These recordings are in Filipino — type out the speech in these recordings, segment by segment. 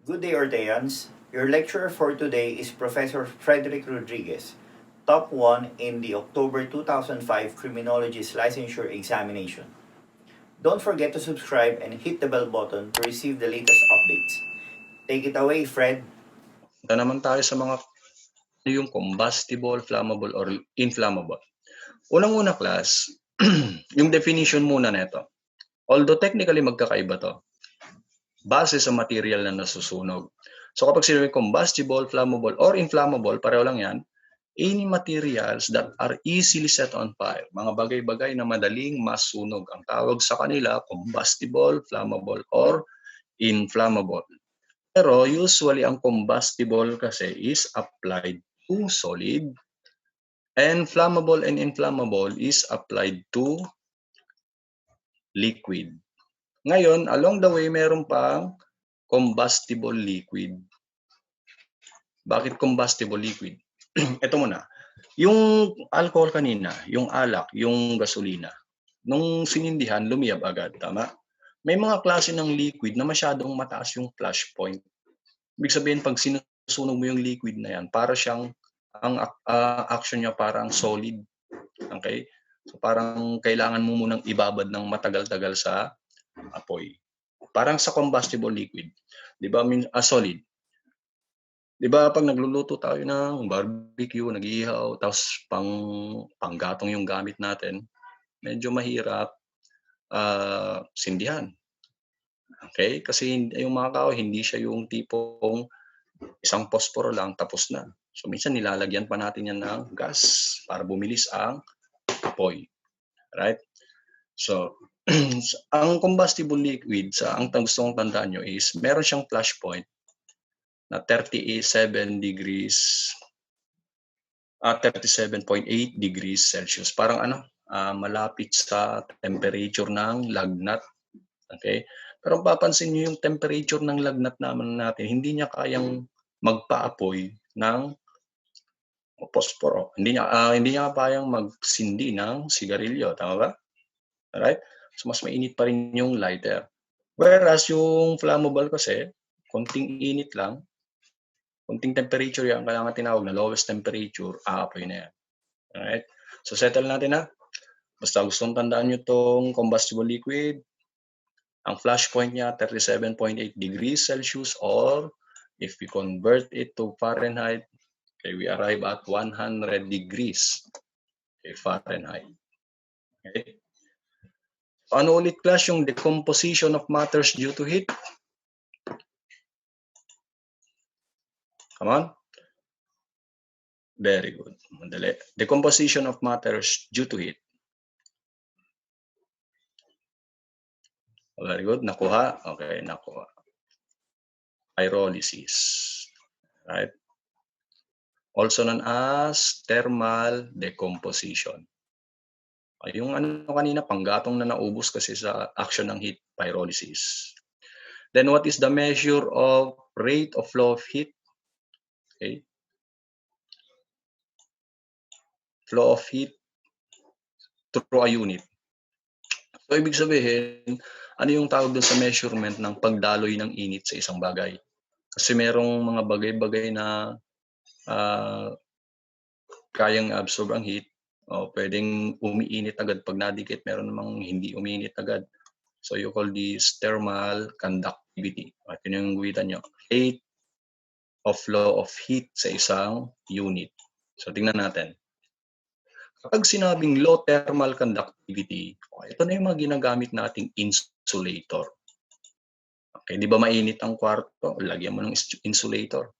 Good day, Orteans. Your lecturer for today is Professor Frederick Rodriguez, top 1 in the October 2005 Criminologists Licensure examination. Don't forget to subscribe and hit the bell button to receive the latest updates. Take it away, Fred. Ito naman tayo sa mga yung combustible, flammable, or inflammable. Unang-una class, yung definition muna nito. Although technically magkakaiba to, base sa material na nasusunog. So kapag sinabi combustible, flammable, or inflammable, pareho lang yan, any materials that are easily set on fire. Mga bagay-bagay na madaling masunog. Ang tawag sa kanila, combustible, flammable, or inflammable. Pero usually ang combustible kasi is applied to solid and flammable and inflammable is applied to liquid. Ngayon, along the way, meron pang combustible liquid. Bakit combustible liquid? Ito muna. Yung alcohol kanina, yung alak, yung gasolina, nung sinindihan, lumiyab agad. Tama? May mga klase ng liquid na masyadong mataas yung flash point. Ibig sabihin, pag sinusunog mo yung liquid na yan, para siyang, ang action niya parang solid. Okay? So parang kailangan mo munang ibabad ng matagal-tagal sa apoy. Parang sa combustible liquid. Di ba? Solid. Di ba pag nagluluto tayo ng barbecue, nag-iihaw, tapos panggatong yung gamit natin, medyo mahirap sindihan. Okay? Kasi yung mga kao, hindi siya yung tipong isang posporo lang, tapos na. So minsan nilalagyan pa natin yan ng gas para bumilis ang apoy. Right? So, ang combustible liquid, ang gusto kong tandaan nyo is, meron siyang flash point na 37 degrees, 37.8 degrees Celsius. Parang malapit sa temperature ng lagnat. Okay? Pero papansin nyo yung temperature ng lagnat naman natin, hindi niya kayang magpaapoy ng posporo. Hindi niya kayang magsindi ng sigarilyo. Tama ba? Alright? So, mas mainit pa rin yung lighter. Whereas yung flammable kasi, konting init lang, konting temperature yan, kailangan tinawag na lowest temperature, aapoy na yan. Alright? So, settle natin na. Basta gustong tandaan nyo tong combustible liquid. Ang flash point niya, 37.8 degrees Celsius, or if we convert it to Fahrenheit, okay, we arrive at 100 degrees Fahrenheit. Okay? Ano ulit class yung decomposition of matters due to heat? Come on. Very good. Madali. Decomposition of matters due to heat. Very good. Nakuha? Okay, nakuha. Pyrolysis. Right? Also known as thermal decomposition. Yung kanina, panggatong na naubos kasi sa action ng heat, pyrolysis. Then what is the measure of rate of flow of heat? Okay. Flow of heat through a unit. So, ibig sabihin, ano yung tawag doon sa measurement ng pagdaloy ng init sa isang bagay? Kasi merong mga bagay-bagay na kayang absorb ang heat. O, pwedeng umiinit agad pag nadikit. Meron namang hindi umiinit agad. So, you call this thermal conductivity. At yun yung guwitan nyo. Rate of flow of heat sa isang unit. So, tingnan natin. Kapag sinabing low thermal conductivity, ito na yung mga ginagamit nating insulator. Okay, di ba mainit ang kwarto? Lagyan mo ng insulator.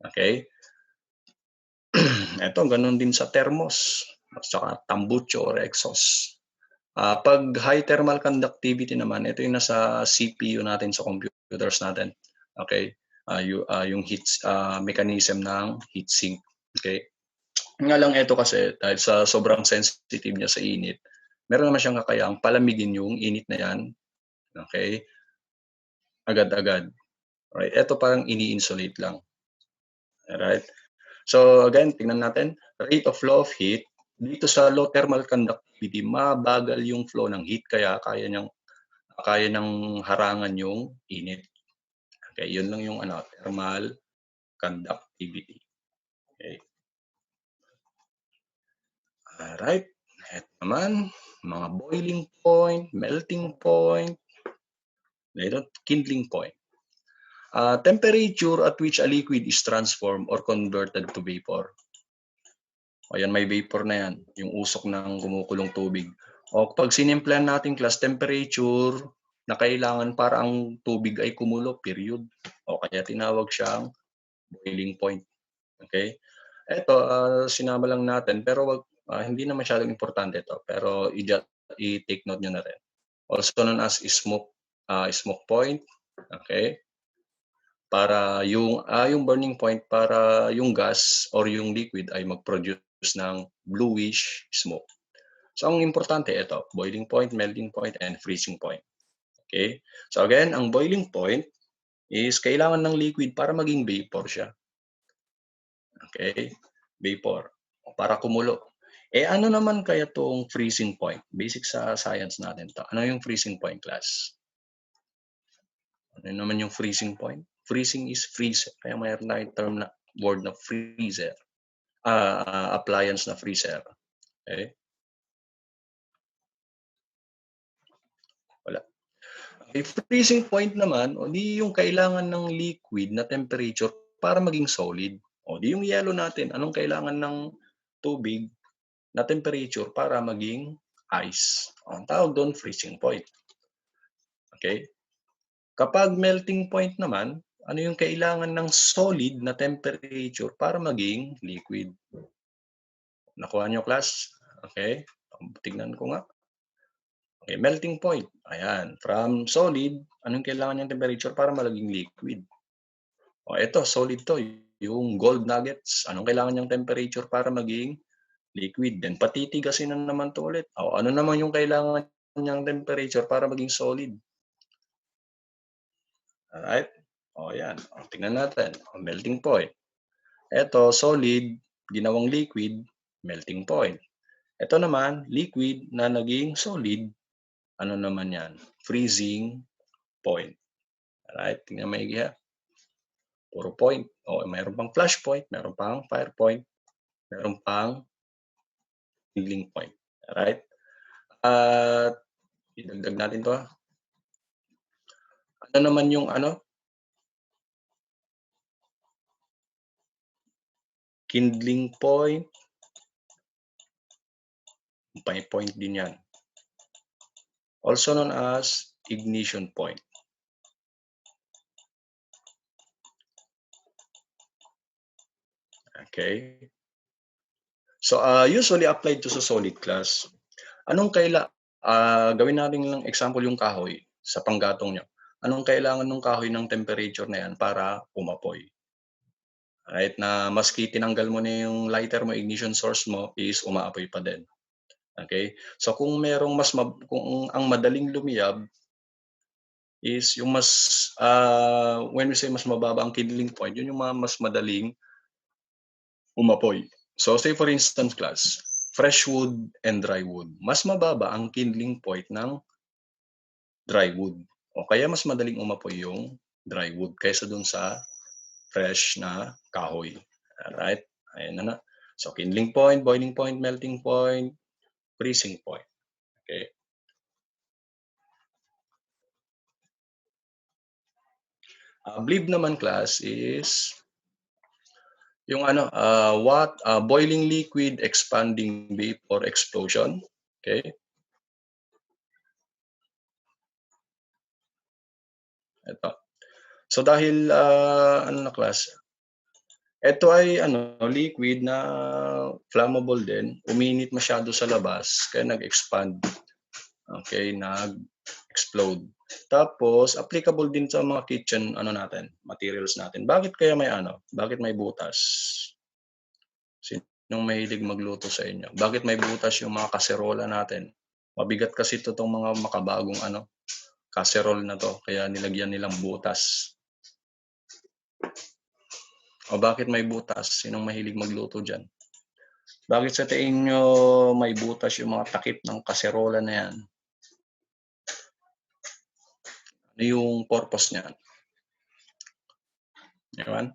Okay? Ito, ganun din sa thermos, at saka tambucho or exhaust. Pag high thermal conductivity naman, ito yung nasa CPU natin sa computers natin. Okay? Yung heat mechanism ng heat sink. Okay? Nga lang ito kasi, dahil sa sobrang sensitive niya sa init, meron naman siyang kakayang palamigin yung init na yan. Okay? Agad-agad. Right? Ito parang ini-insulate lang. Alright? So again, tingnan natin. Rate of flow of heat. Dito sa low thermal conductivity, mabagal yung flow ng heat, kaya kaya niyang harangan yung init. Okay, yun lang yung thermal conductivity. Okay. Alright. Ito naman, mga boiling point, melting point, kindling point. Temperature at which a liquid is transformed or converted to vapor. Ayan, may vapor na yan, yung usok ng kumukulong tubig. O pag sinimplan natin class, temperature na kailangan para ang tubig ay kumulo, period. O kaya tinawag siyang boiling point. Okay? Ito, sinama lang natin, pero hindi na masyadong importante ito. Pero i-take note nyo na rin. Also known as smoke point. Okay? Para yung burning point, para yung gas or yung liquid ay mag-produce ng bluish smoke. So, ang importante ito, boiling point, melting point, and freezing point. Okay? So, again, ang boiling point is kailangan ng liquid para maging vapor siya. Okay? Vapor. Para kumulo. Ano naman kaya tong freezing point? Basic sa science natin to. Ano yung freezing point, class? Ano naman yung freezing point? Freezing is freeze. Kaya mayroon tayong term na word na freezer. Appliance na freezer. Okay? Wala. Okay, freezing point naman, o di yung kailangan ng liquid na temperature para maging solid. O di yung yellow natin, anong kailangan ng tubig na temperature para maging ice. Ang tawag doon, freezing point. Okay? Kapag melting point naman, ano yung kailangan ng solid na temperature para maging liquid? Nakuha nyo, class? Okay? Tignan ko nga. Okay, melting point. Ayan. From solid, anong kailangan yung temperature para maging liquid? O, ito, solid to. Yung gold nuggets, anong kailangan yung temperature para maging liquid? Then, patitigasin na naman to ulit. O, ano naman yung kailangan niyang temperature para maging solid? Alright? O, yan. O, tingnan natin. O, melting point. Ito, solid, ginawang liquid, melting point. Ito naman, liquid na naging solid, ano naman yan? Freezing point. Alright? Tingnan maigi ha. Puro point. O, mayroon pang flash point, mayroon pang fire point, mayroon pang kindling point. Alright? At idagdag natin to ha. Ano naman yung kindling point? May point din yan. Also known as ignition point. Okay? So, usually applied to sa solid class. Anong gawin natin ng example yung kahoy sa panggatong niya. Anong kailangan ng kahoy ng temperature na yan para umapoy? Right? Na maski tinanggal mo na yung lighter mo, ignition source mo, is umaapoy pa din. Okay? So, kung merong kung ang madaling lumiyab is yung when we say mas mababa ang kindling point, yun yung mas madaling umapoy. So, say for instance, class, fresh wood and dry wood. Mas mababa ang kindling point ng dry wood. O kaya mas madaling umapoy yung dry wood kaysa dun sa fresh na kahoy. Alright? Ayan na. So, kindling point, boiling point, melting point, freezing point. Okay? Bleed naman, class, is yung boiling liquid, expanding vapor, explosion. Okay? Ito. So dahil na class, ito ay liquid na flammable din, uminit masyado sa labas kaya nag-expand. Okay, nag-explode. Tapos applicable din sa mga kitchen materials natin. Bakit kaya bakit may butas? Sinong mahilig magluto sa inyo? Bakit may butas yung mga kaserola natin? Mabigat kasi ito tong mga makabagong kaserol na to, kaya nilagyan nilang butas. O bakit may butas? Sinong mahilig magluto dyan? Bakit sa tingin nyo may butas yung mga takip ng kaserola na yan? Ano yung purpose niyan? Diba?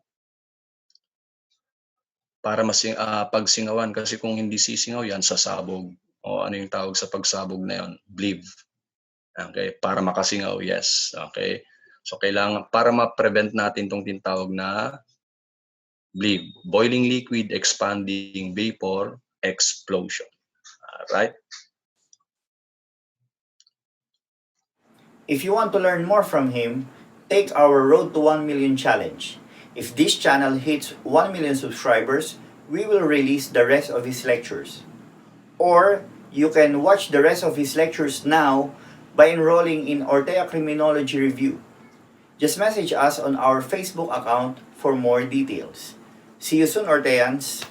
Para pagsingawan, kasi kung hindi sisingaw yan, sasabog. O ano yung tawag sa pagsabog na yon? Bleed. Okay, para makasingaw, yes. Okay. So kailangan, para ma-prevent natin itong tinatawag na bleed, boiling liquid, expanding vapor, explosion. Alright? If you want to learn more from him, take our Road to 1 Million challenge. If this channel hits 1 million subscribers, we will release the rest of his lectures. Or you can watch the rest of his lectures now by enrolling in Ortea Criminology Review. Just message us on our Facebook account for more details. See you soon, Orteans!